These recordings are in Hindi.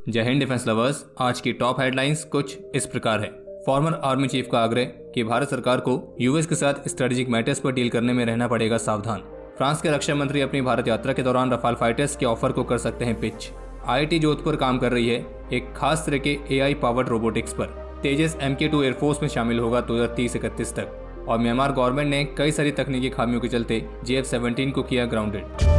जय हिंद डिफेंस लवर्स। आज की टॉप हेडलाइंस कुछ इस प्रकार है। फॉर्मर आर्मी चीफ का आग्रह कि भारत सरकार को यूएस के साथ स्ट्रेटेजिक मैटर्स पर डील करने में रहना पड़ेगा सावधान। फ्रांस के रक्षा मंत्री अपनी भारत यात्रा के दौरान रफाल फाइटर्स के ऑफर को कर सकते हैं पिच। आईआईटी जोधपुर काम कर रही है एक खास तरह के एआई पावर्ड रोबोटिक्स पर। तेजस MK2 एयरफोर्स में शामिल होगा 2030-31 तक। और म्यांमार गवर्नमेंट ने कई सारी तकनीकी खामियों के चलते JF-17 को किया grounded.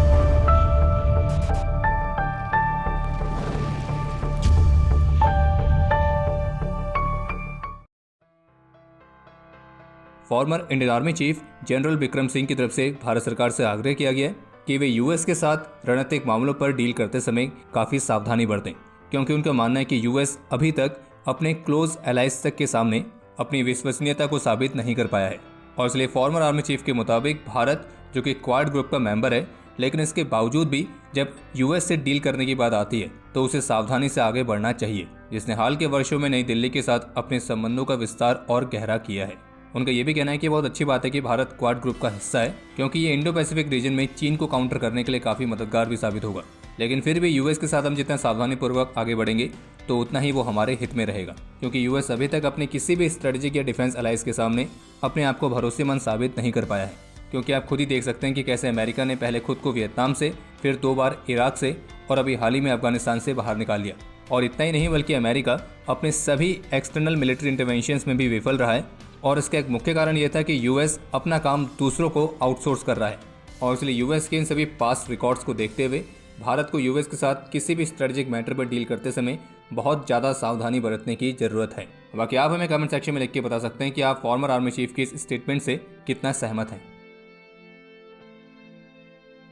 Former Indian army chief general Vikram Singh की तरफ से भारत सरकार से आग्रह किया गया कि वे यूएस के साथ रणनीतिक मामलों पर डील करते समय काफ़ी सावधानी बरतें, क्योंकि उनका मानना है कि यूएस अभी तक अपने क्लोज एलाइज तक के सामने अपनी विश्वसनीयता को साबित नहीं कर पाया है। और इसलिए फॉर्मर आर्मी चीफ के मुताबिक भारत, जो कि क्वाड ग्रुप का मेंबर है, लेकिन इसके बावजूद भी जब यूएस से डील करने की बात आती है तो उसे सावधानी से आगे बढ़ना चाहिए, जिसने हाल के वर्षों में नई दिल्ली के साथ अपने संबंधों का विस्तार और गहरा किया है। उनका यह भी कहना है कि बहुत अच्छी बात है कि भारत क्वाड ग्रुप का हिस्सा है, क्योंकि ये इंडो पैसिफिक रीजन में चीन को काउंटर करने के लिए काफ़ी मददगार भी साबित होगा। लेकिन फिर भी यूएस के साथ हम जितना सावधानीपूर्वक आगे बढ़ेंगे तो उतना ही वो हमारे हित में रहेगा, क्योंकि यूएस अभी तक अपने किसी भी स्ट्रेटेजिक या डिफेंस अलायंस के सामने अपने आप को भरोसेमंद साबित नहीं कर पाया है। क्योंकि आप खुद ही देख सकते हैं कि कैसे अमेरिका ने पहले खुद को वियतनाम से, फिर 2 बार इराक से और अभी हाल ही में अफगानिस्तान से बाहर निकाल लिया। और इतना ही नहीं, बल्कि अमेरिका अपने सभी एक्सटर्नल मिलिट्री इंटरवेंशंस में भी विफल रहा है। और इसका एक मुख्य कारण यह था कि यूएस अपना काम दूसरों को आउटसोर्स कर रहा है। और इसलिए यूएस के इन सभी पास्ट रिकॉर्ड्स को देखते हुए भारत को यूएस के साथ किसी भी स्ट्रेटेजिक मैटर पर डील करते समय बहुत ज़्यादा सावधानी बरतने की ज़रूरत है। बाकी आप हमें कमेंट सेक्शन में लिख के बता सकते हैं कि आप फॉर्मर आर्मी चीफ के इस स्टेटमेंट से कितना सहमत हैं।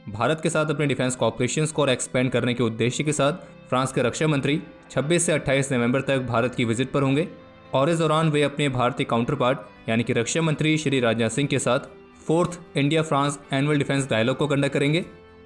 भारत के साथ अपने डिफेंस कॉपरेशंस को और एक्सपेंड करने के उद्देश्य के साथ फ्रांस के रक्षा मंत्री 26 से 28 नवंबर तक भारत की विजिट पर होंगे। और इस दौरान वे अपने भारतीय काउंटर पार्ट यानी कि रक्षा मंत्री श्री राजनाथ सिंह के साथ 4th India France annual defence dialogue को कंडक्ट करेंगे।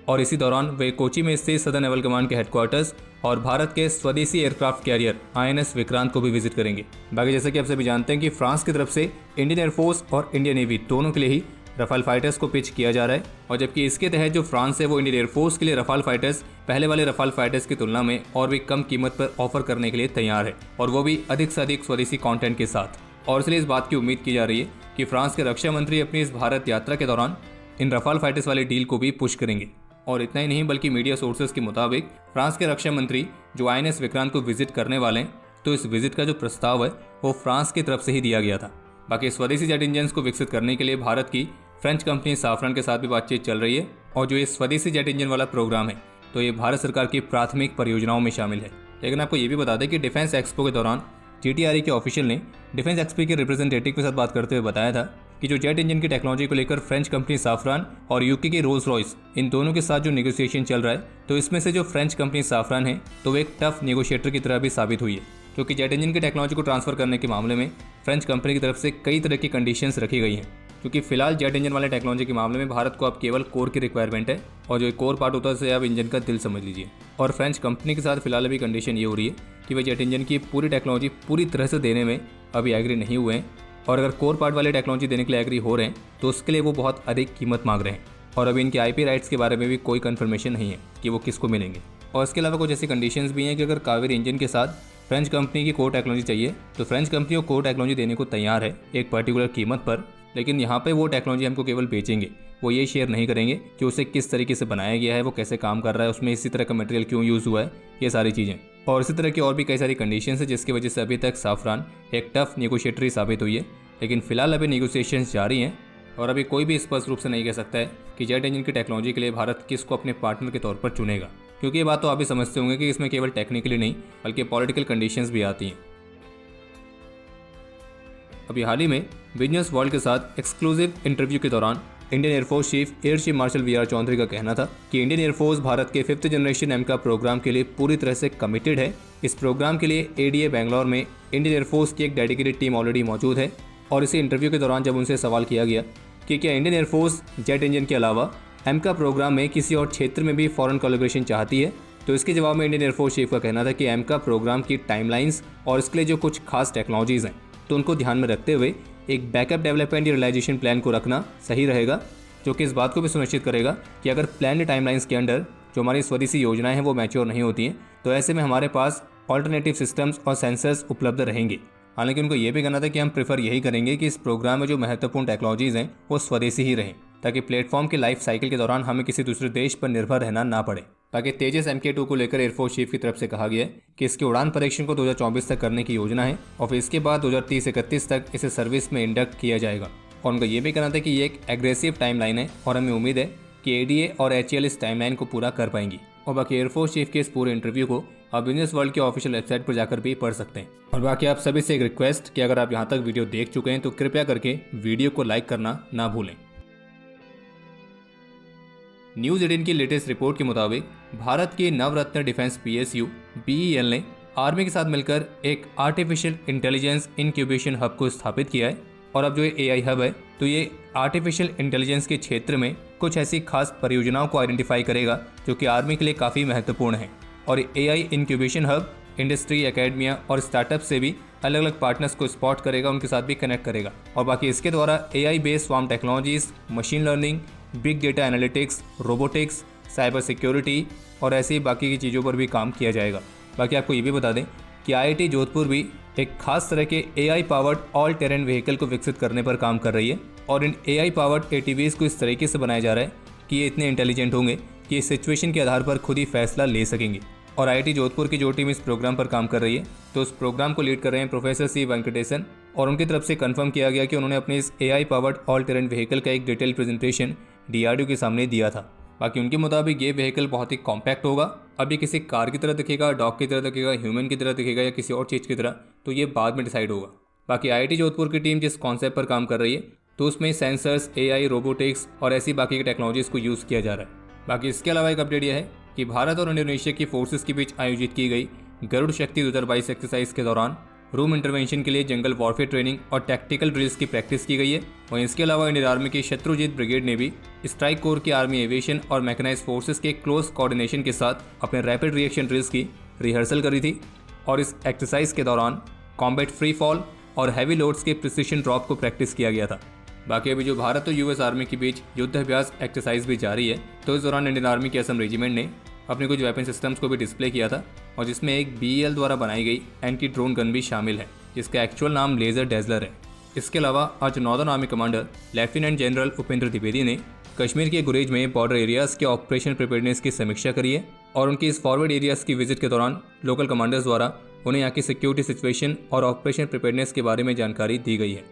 और इसी दौरान वे कोची में स्थित सदर्न नेवल कमांड के हेडक्वार्टर्स और भारत के स्वदेशी एयरक्राफ्ट कैरियर INS विक्रांत को भी विजिट करेंगे। बाकी जैसे कि आप सभी जानते हैं कि फ्रांस की तरफ से इंडियन एयरफोर्स और इंडियन नेवी दोनों के लिए ही रफाल फाइटर्स को पिच किया जा रहा है। और जबकि इसके तहत जो फ्रांस है वो इंडियन एयरफोर्स के लिए रफाल फाइटर्स पहले वाले रफाल फाइटर्स की तुलना में और भी कम कीमत पर ऑफर करने के लिए तैयार है, और वो भी अधिक से अधिक स्वदेशी कंटेंट के साथ। और इसलिए इस बात की उम्मीद की जा रही है कि फ्रांस के रक्षा मंत्री अपनी इस भारत यात्रा के दौरान इन रफाल फाइटर्स वाली डील को भी पुश करेंगे। और इतना ही नहीं, बल्कि मीडिया सोर्सेज के मुताबिक फ्रांस के रक्षा मंत्री जो INS विक्रांत को विजिट करने वाले हैं, तो इस विजिट का जो प्रस्ताव है वो फ्रांस की तरफ से ही दिया गया था। बाकी स्वदेशी जेट इंजन्स को विकसित करने के लिए भारत की फ्रेंच कंपनी साफरन के साथ भी बातचीत चल रही है। और जो ये स्वदेशी जेट इंजन वाला प्रोग्राम है तो ये भारत सरकार की प्राथमिक परियोजनाओं में शामिल है। लेकिन आपको ये भी बता दें कि डिफेंस एक्सपो के दौरान GTRE के ऑफिशियल ने डिफेंस एक्सपो के रिप्रेजेंटेटिव के साथ बात करते हुए बताया था कि जो जेट इंजन की टेक्नोलॉजी को लेकर फ्रेंच कंपनी साफरान और यूके की रोल्स रॉयस, इन दोनों के साथ जो नेगोशिएशन चल रहा है, तो इसमें से जो फ्रेंच कंपनी साफरान है तो वो एक टफ नेगोशिएटर की तरह भी साबित हुई है, क्योंकि जेट इंजन की टेक्नोलॉजी को ट्रांसफर करने के मामले में फ्रेंच कंपनी की तरफ से कई तरह की कंडीशंस रखी गई हैं। क्योंकि फिलहाल जेट इंजन वाले टेक्नोलॉजी के मामले में भारत को अब केवल कोर की रिक्वायरमेंट है, और जो कोर पार्ट होता है उसे अब इंजन का दिल समझ लीजिए। और फ्रेंच कंपनी के साथ फिलहाल अभी कंडीशन ये हो रही है कि वे जेट इंजन की पूरी टेक्नोलॉजी पूरी तरह से देने में अभी एग्री नहीं हुए हैं, और अगर कोर पार्ट वाली टेक्नोलॉजी देने के लिए एग्री हो रहे हैं तो उसके लिए वो बहुत अधिक कीमत मांग रहे हैं। और अभी इनके IP राइट्स के बारे में भी कोई कन्फर्मेशन नहीं है कि वो किसको मिलेंगे। और इसके अलावा कुछ ऐसी कंडीशंस भी हैं कि अगर कावेरी इंजन के साथ फ्रेंच कंपनी की कोर टेक्नोलॉजी चाहिए तो फ्रेंच कंपनी को कोर टेक्नोलॉजी देने को तैयार है एक पर्टिकुलर कीमत पर, लेकिन यहाँ पे वो टेक्नोलॉजी हमको केवल बेचेंगे, वो ये शेयर नहीं करेंगे कि उसे किस तरीके से बनाया गया है, वो कैसे काम कर रहा है, उसमें इसी तरह का मटेरियल क्यों यूज़ हुआ है, ये सारी चीज़ें। और इसी तरह की और भी कई सारी कंडीशंस है जिसकी वजह से अभी तक साफरान एक टफ नेगोशिएटर ही साबित हुई है। लेकिन फिलहाल अभी नेगोशिएशंस जारी हैं, और अभी कोई भी स्पष्ट रूप से नहीं कह सकता है कि जेट इंजन की टेक्नोलॉजी के लिए भारत किसको अपने पार्टनर के तौर पर चुनेगा, क्योंकि ये बात तो आप भी समझते होंगे कि इसमें केवल टेक्निकली नहीं बल्कि पॉलिटिकल कंडीशंस भी आती हैं। अभी हाल ही में बिजनेस वर्ल्ड के साथ एक्सक्लूसिव इंटरव्यू के दौरान Indian air force chief air chief marshal VR Chaudhari का कहना था कि इंडियन एयरफोर्स भारत के 5th जनरेशन MCA प्रोग्राम के लिए पूरी तरह से कमिटेड है। इस प्रोग्राम के लिए ADA बेंगलोर में इंडियन एयरफोर्स की एक डेडिकेटेड टीम ऑलरेडी मौजूद है। और इसी इंटरव्यू के दौरान जब उनसे सवाल किया गया कि क्या इंडियन एयरफोर्स जेट इंजन के अलावा MCA प्रोग्राम में किसी और क्षेत्र में भी फॉरेन कोलैबोरेशन चाहती है, तो इसके जवाब में इंडियन एयरफोर्स चीफ का कहना था कि MCA प्रोग्राम की टाइमलाइंस और इसके लिए जो कुछ खास टेक्नोलॉजीज़ हैं तो उनको ध्यान में रखते हुए एक बैकअप डेवलपमेंट या रियलाइजेशन प्लान को रखना सही रहेगा, जो कि इस बात को भी सुनिश्चित करेगा कि अगर प्लान टाइमलाइंस के अंडर जो हमारी स्वदेशी योजनाएं हैं वो मैच्योर नहीं होती हैं, तो ऐसे में हमारे पास ऑल्टरनेटिव सिस्टम्स और सेंसर्स उपलब्ध रहेंगे। हालांकि उनको ये भी कहना था कि हम प्रेफर यही करेंगे कि इस प्रोग्राम में जो महत्वपूर्ण टेक्नोलॉजीज हैं वो स्वदेशी ही रहें, ताकि प्लेटफॉर्म के लाइफ साइकिल के दौरान हमें किसी दूसरे देश पर निर्भर रहना ना पड़े। बाकी तेजस MK2 को लेकर एयरफोर्स चीफ की तरफ से कहा गया है कि इसके उड़ान परीक्षण को 2024 तक करने की योजना है और फिर इसके बाद 2030-31 तक इसे सर्विस में इंडक्ट किया जाएगा। और उनका ये भी कहना था कि ये एक एग्रेसिव टाइमलाइन है और हमें उम्मीद है कि ADA और HAL इस टाइमलाइन को पूरा कर पाएंगी। और बाकी एयरफोर्स चीफ के इस पूरे इंटरव्यू को आप बिजनेस वर्ल्ड के ऑफिशियल वेबसाइट पर जाकर भी पढ़ सकते हैं। और बाकी आप सभी से एक रिक्वेस्ट कि अगर आप यहाँ तक वीडियो देख चुके हैं तो कृपया करके वीडियो को लाइक करना ना भूलें। न्यूज 18 की लेटेस्ट रिपोर्ट के मुताबिक भारत के नवरत्न डिफेंस PSU BEL ने आर्मी के साथ मिलकर एक आर्टिफिशियल इंटेलिजेंस इंक्यूबेशन हब को स्थापित किया है। और अब जो ये AI हब है तो ये आर्टिफिशियल इंटेलिजेंस के क्षेत्र में कुछ ऐसी खास परियोजनाओं को आइडेंटिफाई करेगा जो कि आर्मी के लिए काफ़ी महत्वपूर्ण है। और AI incubation hub industry, academia और स्टार्टअप से भी अलग अलग पार्टनर्स को स्पॉट करेगा, उनके साथ भी कनेक्ट करेगा। और बाकी इसके द्वारा AI based swarm technologies, machine learning, big data analytics, robotics, cyber security और ऐसी बाकी की चीज़ों पर भी काम किया जाएगा। बाकी आपको ये भी बता दें कि IIT जोधपुर भी एक खास तरह के AI powered all terrain vehicle को विकसित करने पर काम कर रही है। और इन AI पावर्ड ATVs को इस तरीके से बनाया जा रहा है कि ये इतने इंटेलिजेंट होंगे कि इस सिचुएशन के आधार पर खुद ही फैसला ले सकेंगे। और IIT जोधपुर की जो टीम इस प्रोग्राम पर काम कर रही है तो उस प्रोग्राम को लीड कर रहे हैं प्रोफेसर C वेंकटेशन। और उनकी तरफ से कंफर्म किया गया कि उन्होंने अपने इस AI powered all terrain vehicle का एक डिटेल प्रेजेंटेशन DRDO के सामने दिया था। बाकी उनके मुताबिक ये व्हीकल बहुत ही कॉम्पैक्ट होगा। अब ये किसी कार की तरह दिखेगा, डॉग की तरह दिखेगा, ह्यूमन की तरह दिखेगा या किसी और चीज़ की तरह, तो ये बाद में डिसाइड होगा। बाकी IIT जोधपुर की टीम जिस कॉन्सेप्ट पर काम कर रही है तो उसमें सेंसर्स, AI, रोबोटिक्स और ऐसी बाकी की टेक्नोलॉजीज़ को यूज़ किया जा रहा है। बाकी इसके अलावा एक अपडेट यह है कि भारत और इंडोनेशिया की फोर्सेस के बीच आयोजित की गई गरुड़ शक्ति 2022 एक्सरसाइज के दौरान रूम इंटरवेंशन के लिए जंगल वॉरफेयर ट्रेनिंग और टैक्टिकल ड्रिल्स की प्रैक्टिस की गई है। वहीं इसके अलावा इंडियन आर्मी की शत्रुजीत ब्रिगेड ने भी स्ट्राइक कोर की आर्मी एविएशन और मैकेनाइज्ड फोर्सेस के क्लोज कोऑर्डिनेशन के साथ अपने रैपिड रिएक्शन ड्रिल्स की रिहर्सल करी थी। और इस एक्सरसाइज के दौरान कॉम्बैट फ्री फॉल और हैवी लोड्स के प्रिसिशन ड्रॉप को प्रैक्टिस किया गया था। बाकी अभी जो भारत और US आर्मी के बीच युद्ध अभ्यास एक्सरसाइज भी जारी है तो इस दौरान इंडियन आर्मी के असम रेजिमेंट ने अपने कुछ वेपन सिस्टम्स को भी डिस्प्ले किया था और जिसमें एक BEL द्वारा बनाई गई एंटी ड्रोन गन भी शामिल है जिसका एक्चुअल नाम लेजर डेजलर है। इसके अलावा आज northern army commander lieutenant general Upendra Dwivedi ने कश्मीर के गुरेज में बॉर्डर एरियाज के ऑपरेशन प्रिपेयर्डनेस की समीक्षा करी है और उनकी इस फॉरवर्ड एरियाज की विजिट के दौरान लोकल कमांडर्स द्वारा उन्हें यहाँ की सिक्योरिटी सिचुएशन और ऑपरेशन प्रिपेयर्डनेस के बारे में जानकारी दी गई है।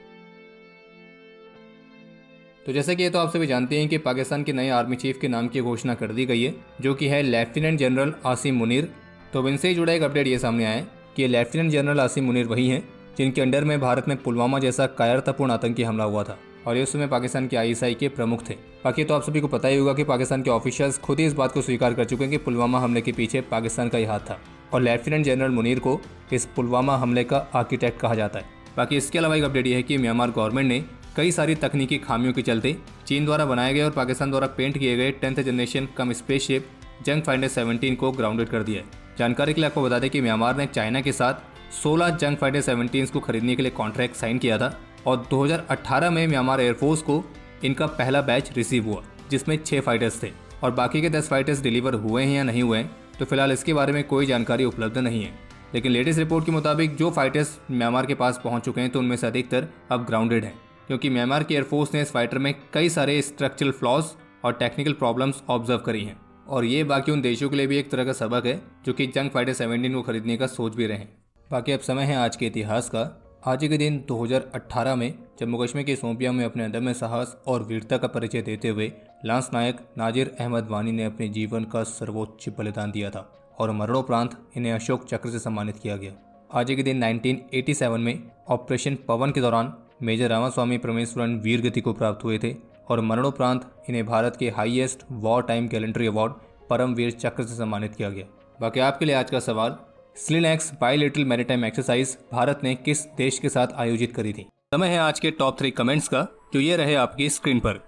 तो जैसा कि ये तो आप सभी जानते हैं कि पाकिस्तान के नए आर्मी चीफ के नाम की घोषणा कर दी गई है जो कि है लेफ्टिनेंट जनरल आसिम मुनीर। तो इनसे ही जुड़ा एक अपडेट ये सामने आया है कि लेफ्टिनेंट जनरल आसिम मुनीर वही हैं जिनके अंडर में भारत में पुलवामा जैसा कायरतापूर्ण आतंकी हमला हुआ था और ये उस समय पाकिस्तान के ISI के प्रमुख थे। बाकी तो आप सभी को पता ही होगा कि पाकिस्तान के ऑफिशियल्स खुद ही इस बात को स्वीकार कर चुके हैं कि पुलवामा हमले के पीछे पाकिस्तान का ही हाथ था और लेफ्टिनेंट जनरल मुनीर को इस पुलवामा हमले का आर्किटेक्ट कहा जाता है। बाकी इसके अलावा एक अपडेट ये है कि म्यांमार गवर्नमेंट ने कई सारी तकनीकी खामियों के चलते चीन द्वारा बनाए गए और पाकिस्तान द्वारा पेंट किए गए 10th जनरेशन कम स्पेसशिप जंग फाइटर 17 को ग्राउंडेड कर दिया है। जानकारी के लिए आपको बता दें कि म्यांमार ने चाइना के साथ 16 जंग फाइटर 17 को खरीदने के लिए कॉन्ट्रैक्ट साइन किया था और 2018 में म्यांमार एयरफोर्स को इनका पहला बैच रिसीव हुआ जिसमें 6 फाइटर्स थे और बाकी के 10 फाइटर्स डिलीवर हुए हैं या नहीं हुए हैं तो फिलहाल इसके बारे में कोई जानकारी उपलब्ध नहीं है। लेकिन लेटेस्ट रिपोर्ट के मुताबिक जो फाइटर्स म्यांमार के पास पहुंच चुके हैं तो उनमें से अधिकतर अब ग्राउंडेड हैं क्योंकि म्यांमार की एयरफोर्स ने इस फाइटर में कई सारे स्ट्रक्चरल फ्लॉज और टेक्निकल प्रॉब्लम्स ऑब्जर्व करी हैं और ये बाकी उन देशों के लिए भी एक तरह का सबक है जो कि जंग फाइटर 17 को खरीदने का सोच भी रहे हैं। बाकी अब समय है आज के इतिहास का। आज के दिन 2018 में जम्मू कश्मीर के शोपियां में अपने अदम्य साहस और वीरता का परिचय देते हुए लांस नायक नाजिर अहमद वानी ने अपने जीवन का सर्वोच्च बलिदान दिया था और मरणोपरांत इन्हें अशोक चक्र से सम्मानित किया गया। आज के दिन 1987 में ऑपरेशन पवन के दौरान मेजर रामास्वामी परमेश्वरन वीर गति को प्राप्त हुए थे और मरणोपरांत इन्हें भारत के highest war time gallantry award Paramvir Chakra से सम्मानित किया गया। बाकी आपके लिए आज का सवाल, स्लिनएक्स बायलैटरल मैरीटाइम एक्सरसाइज भारत ने किस देश के साथ आयोजित करी थी? समय है आज के टॉप 3 कमेंट्स का जो ये रहे आपकी स्क्रीन पर।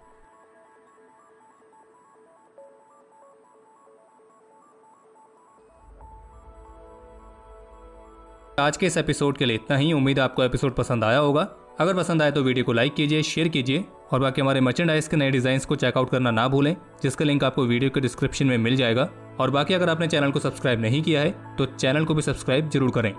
आज के इस एपिसोड के लिए इतना ही। उम्मीद है आपको एपिसोड पसंद आया होगा। अगर पसंद आए तो वीडियो को लाइक कीजिए, शेयर कीजिए और बाकी हमारे मर्चेंडाइज के नए डिजाइन को चेकआउट करना ना भूलें जिसका लिंक आपको वीडियो के डिस्क्रिप्शन में मिल जाएगा। और बाकी अगर आपने चैनल को सब्सक्राइब नहीं किया है तो चैनल को भी सब्सक्राइब जरूर करें।